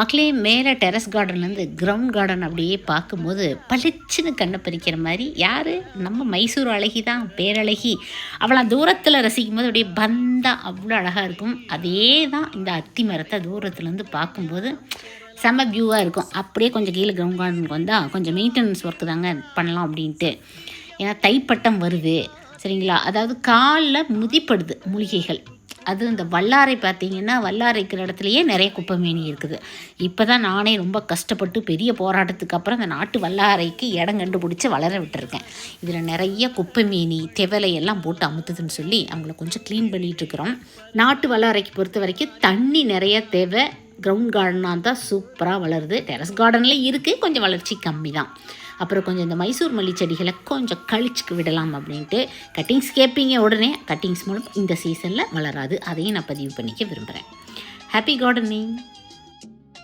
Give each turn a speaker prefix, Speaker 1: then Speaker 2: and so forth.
Speaker 1: மக்களே, மேலே terrace கார்டன்லேருந்து ground garden அப்படியே பார்க்கும்போது பளிச்சுன்னு கண்ணை பறிக்கிற மாதிரி யார் நம்ம மைசூர் அழகி தான், பேரழகி. அவளை தூரத்தில் ரசிக்கும் போது அப்படியே பந்தா அவ்வளோ அழகாக இருக்கும். அதே தான் இந்த அத்தி மரத்தை தூரத்துலேருந்து பார்க்கும்போது செம்ம வியூவாக இருக்கும். அப்படியே கொஞ்சம் கீழே கிரவுண்ட் கார்டனுக்கு வந்தால் கொஞ்சம் மெயின்டெனன்ஸ் ஒர்க்கு தாங்க பண்ணலாம் அப்படின்ட்டு. ஏன்னா தைப்பட்டம் வருது சரிங்களா, அதாவது காலில் முதிப்படுது மூலிகைகள். அது இந்த வல்லாரை பார்த்திங்கன்னா, வல்லாரை இருக்கிற இடத்துலையே நிறைய குப்பைமேனி இருக்குது. இப்போ தான் நானே ரொம்ப கஷ்டப்பட்டு பெரிய போராட்டத்துக்கு அப்புறம் இந்த நாட்டு வல்லாரைக்கு இடம் கண்டுபிடிச்சி வளர விட்டுருக்கேன். இதில் நிறைய குப்பைமேனி எல்லாம் போட்டு அமுத்துதுன்னு சொல்லி அவங்கள கொஞ்சம் க்ளீன் பண்ணிகிட்ருக்குறோம். நாட்டு வல்லாரைக்கு பொறுத்த வரைக்கும் தண்ணி நிறைய தேவை. கிரவுண்ட் கார்டனாக தான் சூப்பராக வளருது. டெரஸ் கார்டனில் இருக்குது, கொஞ்சம் வளர்ச்சி கம்மி தான். அப்புறம் கொஞ்சம் இந்த மைசூர் மல்லி செடிகளை கொஞ்சம் கழிச்சுக்கு விடலாம் அப்படின்ட்டு கட்டிங்ஸ் கேட்பீங்க. உடனே கட்டிங்ஸ் மூலம் இந்த சீசனில் வளராது. அதையும் நான் பதிவு பண்ணிக்க விரும்புகிறேன். Happy gardening.